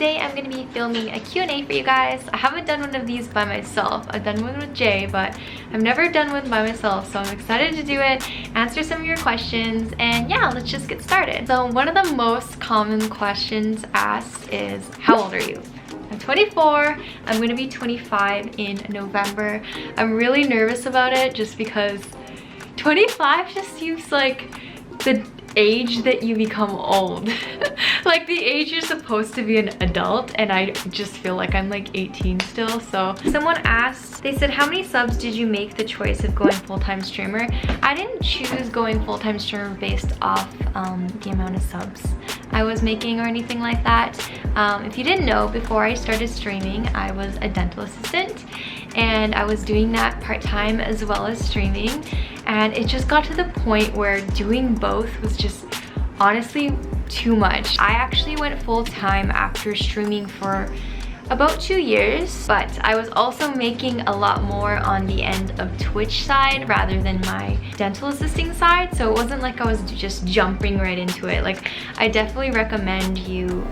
today I'm going to be filming a Q&A for you guys. I haven't done one of these by myself. I've done one with Jay, but I've never done one by myself, so I'm excited to do it, answer some of your questions, and yeah, let's just get started. So one of the most common questions asked is, how old are you? I'm 24. I'm going to be 25 in November. I'm really nervous about it just because 25 just seems like the age that you become old. Like the age you're supposed to be an adult, and I just feel like I'm like 18 still. So someone asked, they said, how many subs did you make the choice of going full-time streamer? I didn't choose going full-time streamer based off the amount of subs I was making or anything like that. If you didn't know, before I started streaming, I was a dental assistant, and I was doing that part-time as well as streaming, and it just got to the point where doing both was just honestly too much. I actually went full-time after streaming for about 2 years, but I was also making a lot more on the end of Twitch side rather than my dental assisting side, so it wasn't like I was just jumping right into it. Like, I definitely recommend you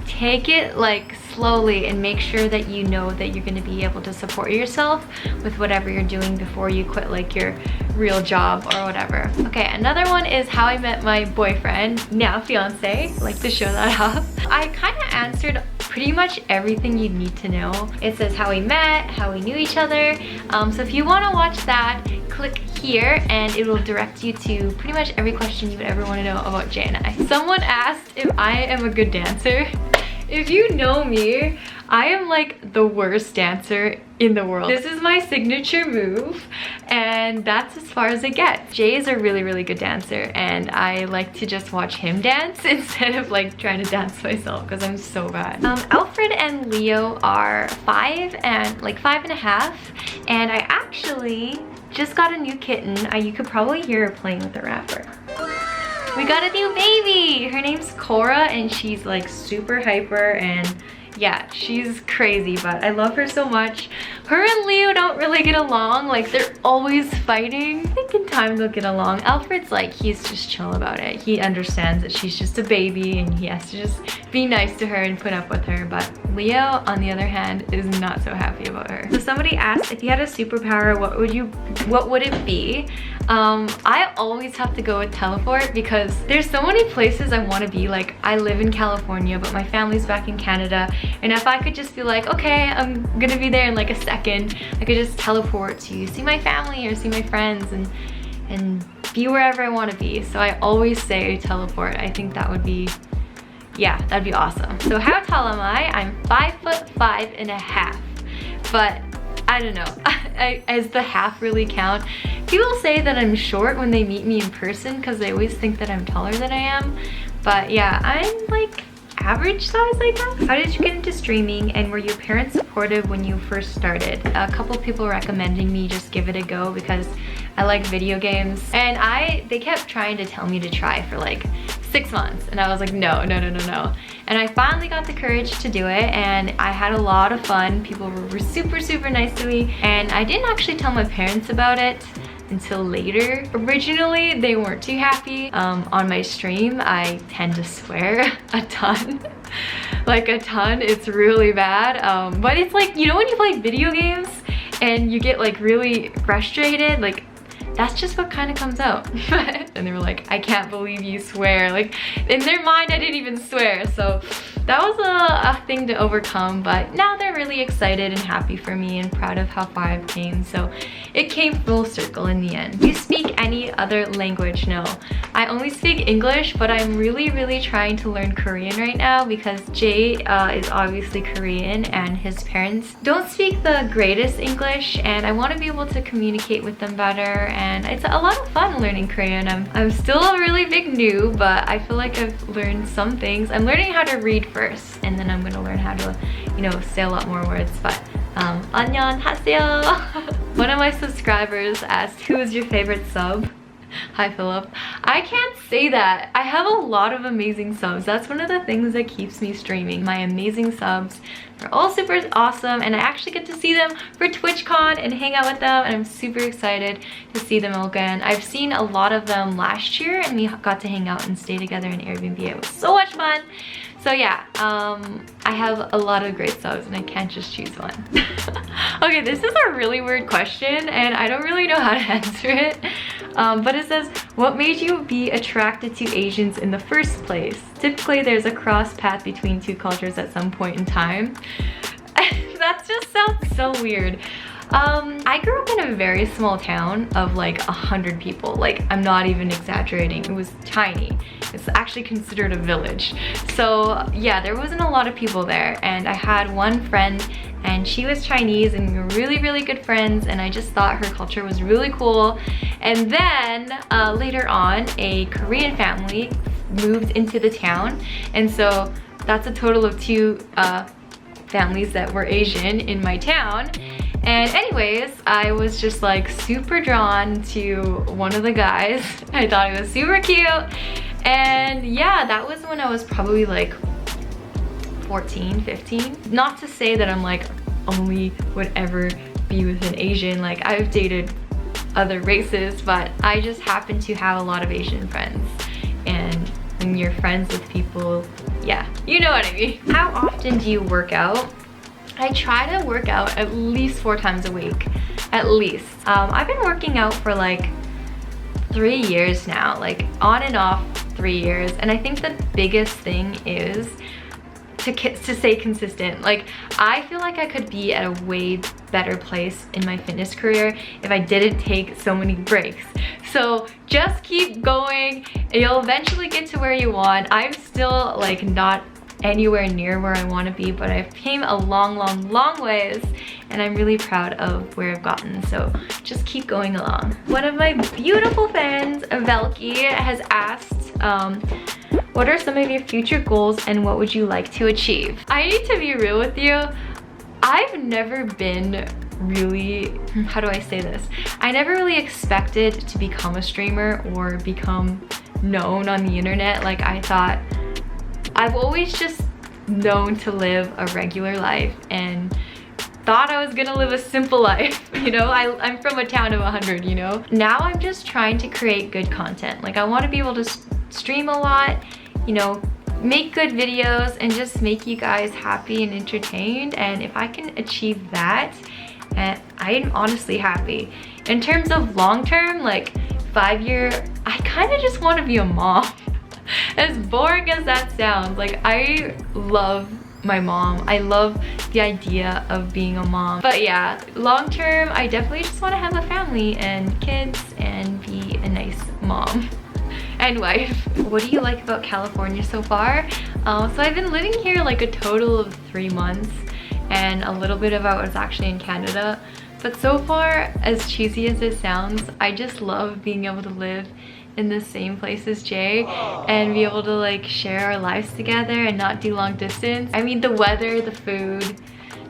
take it like slowly and make sure that you know that you're going to be able to support yourself with whatever you're doing before you quit like your real job or whatever. Okay, another one is how I met my boyfriend, now fiance. I like to show that off. I kind of answered pretty much everything you need to know. It says how we met, how we knew each other. So if you want to watch that, click here and it will direct you to pretty much every question you would ever want to know about Jay and I. Someone asked if I am a good dancer. If you know me, I am like the worst dancer in the world. This is my signature move, and that's as far as it gets. Jay is a really, really good dancer, and I like to just watch him dance instead of like trying to dance myself because I'm so bad. Alfred and Leo are 5 and like 5.5, and I actually just got a new kitten. You could probably hear her playing with the wrapper. We got a new baby! Her name's Cora, and she's like super hyper, and yeah, she's crazy, but I love her so much. Her and Leo don't really get along, like they're always fighting. I think in time they'll get along. Alfred's like, he's just chill about it. He understands that she's just a baby and he has to just be nice to her and put up with her, but Leo, on the other hand, is not so happy about her. So somebody asked, if you had a superpower, what would it be? I always have to go with teleport because there's so many places I want to be. Like, I live in California, but my family's back in Canada, and if I could just be like, okay, I'm gonna be there in like a second, I could just teleport to see my family or see my friends and be wherever I want to be. So I always say teleport. I think that would be, yeah, that'd be awesome. So how tall am I? I'm 5'5.5", but I don't know. Does the half really count? People say that I'm short when they meet me in person because they always think that I'm taller than I am. But yeah, I'm like average size, I guess. How did you get into streaming, and were your parents supportive when you first started? A couple people recommending me just give it a go because I like video games, and they kept trying to tell me to try for like 6 months, and I was like, no. And I finally got the courage to do it, and I had a lot of fun. People were super nice to me, and I didn't actually tell my parents about it until later. Originally, they weren't too happy. On my stream, I tend to swear a ton. Like a ton, it's really bad. But it's like, you know when you play video games and you get like really frustrated, like that's just what kind of comes out. And they were like, I can't believe you swear. Like, in their mind, I didn't even swear. So that was a thing to overcome, but now they're really excited and happy for me and proud of how far I've came. So it came full circle in the end. Do you speak any other language? No. I only speak English, but I'm really trying to learn Korean right now because Jay is obviously Korean and his parents don't speak the greatest English, and I want to be able to communicate with them better, and it's a lot of fun learning Korean. I'm still a really big noob, but I feel like I've learned some things. I'm learning how to read first, and then I'm going to learn how to, you know, say a lot more words, but 안녕하세요. One of my subscribers asked, who is your favorite sub? Hi Philip. I can't say that. I have a lot of amazing subs. That's one of the things that keeps me streaming. My amazing subs. They're all super awesome, and I actually get to see them for TwitchCon and hang out with them, and I'm super excited to see them again. I've seen a lot of them last year, and we got to hang out and stay together in Airbnb. It was so much fun. So yeah, I have a lot of great subs and I can't just choose one. Okay, this is a really weird question and I don't really know how to answer it. But it says, what made you be attracted to Asians in the first place? Typically, there's a cross path between two cultures at some point in time. That just sounds so weird. I grew up in a very small town of like 100 people. Like, I'm not even exaggerating. It was tiny. It's actually considered a village. So yeah, there wasn't a lot of people there. And I had one friend and she was Chinese and we were really, really good friends. And I just thought her culture was really cool. And then later on, a Korean family moved into the town. And so that's a total of 2 families that were Asian in my town. And anyways, I was just like super drawn to one of the guys. I thought he was super cute. And yeah, that was when I was probably like 14, 15. Not to say that I'm like only would ever be with an Asian. Like, I've dated other races, but I just happen to have a lot of Asian friends. And when you're friends with people, yeah, you know what I mean. How often do you work out? I try to work out at least 4 times a week, at least. I've been working out for like 3 years now, like on and off 3 years. And I think the biggest thing is to stay consistent. Like, I feel like I could be at a way better place in my fitness career if I didn't take so many breaks. So just keep going and you'll eventually get to where you want. I'm still like not anywhere near where I want to be, but I've came a long, long, long ways and I'm really proud of where I've gotten. So just keep going along. One of my beautiful fans, Velky, has asked, what are some of your future goals and what would you like to achieve? I need to be real with you. I've never been really, how do I say this? I never really expected to become a streamer or become known on the internet. Like, I thought, I've always just known to live a regular life and thought I was gonna live a simple life, you know? I'm from a town of 100, you know? Now I'm just trying to create good content. Like, I want to be able to stream a lot, you know, make good videos and just make you guys happy and entertained. And if I can achieve that, I'm honestly happy. In terms of long term, like 5-year, I kind of just want to be a mom. As boring as that sounds, like, I love my mom. I love the idea of being a mom. But yeah, long term, I definitely just want to have a family and kids and be a nice mom and wife. What do you like about California so far? So I've been living here like a total of 3 months, and a little bit of it was actually in Canada. But so far, as cheesy as it sounds, I just love being able to live in the same place as Jay and be able to like share our lives together and not do long distance. I mean, the weather, the food,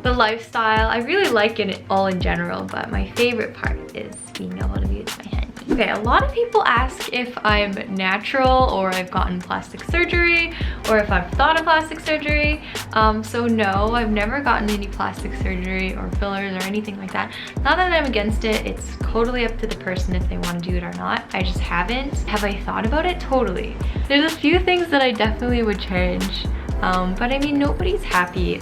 the lifestyle, I really like it all in general, but my favorite part is being able to be with my honey. Okay, a lot of people ask if I'm natural or I've gotten plastic surgery or if I've thought of plastic surgery. So no, I've never gotten any plastic surgery or fillers or anything like that. Not that I'm against it, it's totally up to the person if they want to do it or not. I just haven't. Have I thought about it? Totally. There's a few things that I definitely would change. But I mean, nobody's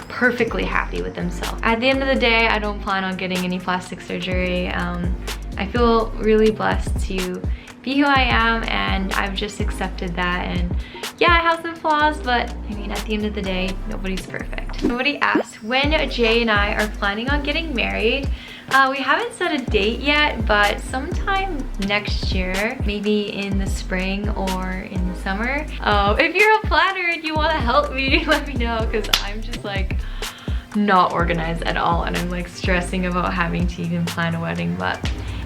perfectly happy with themselves. At the end of the day, I don't plan on getting any plastic surgery. I feel really blessed to be who I am, and I've just accepted that. And yeah, I have some flaws, but I mean, at the end of the day, nobody's perfect. Somebody asked when Jay and I are planning on getting married. We haven't set a date yet, but sometime next year, maybe in the spring or in the summer. If you're a planner and you want to help me, let me know, because I'm just like not organized at all, and I'm like stressing about having to even plan a wedding. But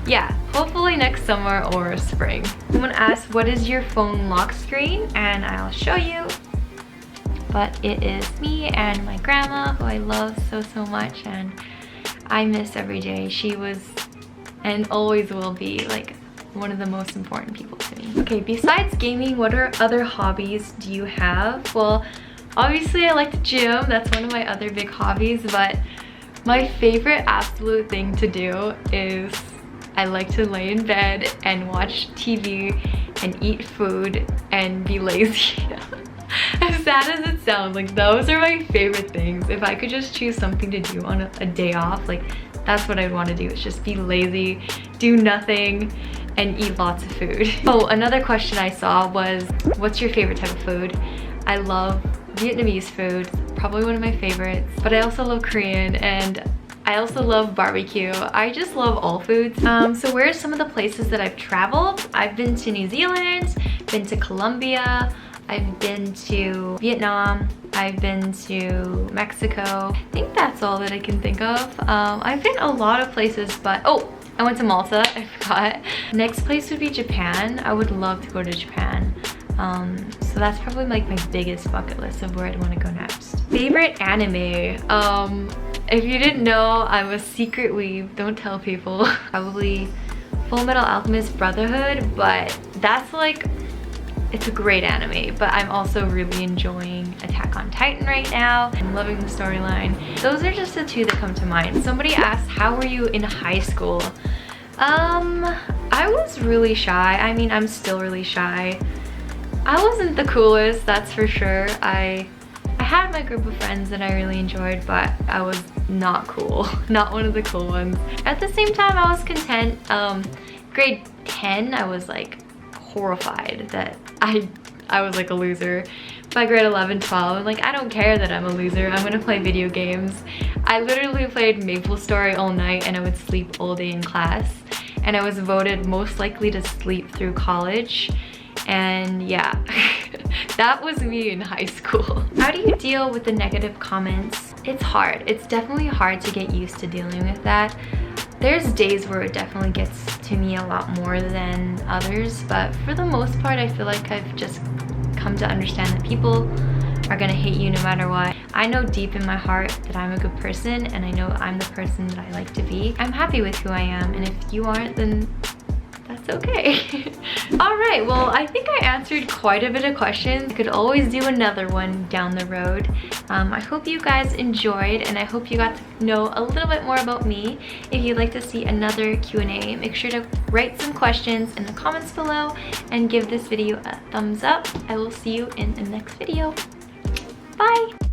yeah, hopefully next summer or spring. Someone asked, what is your phone lock screen? And I'll show you. But it is me and my grandma, who I love so, so much, and I miss every day. She was and always will be like one of the most important people to me. Okay, besides gaming, what other hobbies do you have? Well, obviously I like to gym. That's one of my other big hobbies, but my favorite absolute thing to do is I like to lay in bed and watch TV and eat food and be lazy. sad as it sounds, like those are my favorite things. If I could just choose something to do on a day off, like that's what I'd want to do. It's just be lazy, do nothing, and eat lots of food. Oh, another question I saw was, what's your favorite type of food? I love Vietnamese food, probably one of my favorites, but I also love Korean, and I also love barbecue. I just love all foods. So where are some of the places that I've traveled? I've been to New Zealand, been to Colombia, I've been to Vietnam, I've been to Mexico. I think that's all that I can think of. I've been a lot of places, but oh, I went to Malta, I forgot. Next place would be Japan. I would love to go to Japan. So that's probably like my biggest bucket list of where I'd want to go next. Favorite anime? If you didn't know, I'm a secret weeb. Don't tell people. Probably Full Metal Alchemist Brotherhood, but that's like, it's a great anime, but I'm also really enjoying Attack on Titan right now. I'm loving the storyline. Those are just the two that come to mind. Somebody asked, how were you in high school? I was really shy. I mean, I'm still really shy. I wasn't the coolest, that's for sure. I had my group of friends that I really enjoyed, but I was not cool. Not one of the cool ones. At the same time, I was content. Grade 10, I was like horrified that I was like a loser. By grade 11, 12, I'm like, I don't care that I'm a loser. I'm gonna play video games. I literally played MapleStory all night and I would sleep all day in class. And I was voted most likely to sleep through college. And yeah, that was me in high school. How do you deal with the negative comments? It's hard. It's definitely hard to get used to dealing with that. There's days where it definitely gets to me a lot more than others, but for the most part, I feel like I've just come to understand that people are gonna hate you no matter what. I know deep in my heart that I'm a good person, and I know I'm the person that I like to be. I'm happy with who I am, and if you aren't, then that's okay. All right, well, I think I answered quite a bit of questions. I could always do another one down the road. I hope you guys enjoyed, and I hope you got to know a little bit more about me. If you'd like to see another Q&A, make sure to write some questions in the comments below and give this video a thumbs up. I will see you in the next video. Bye.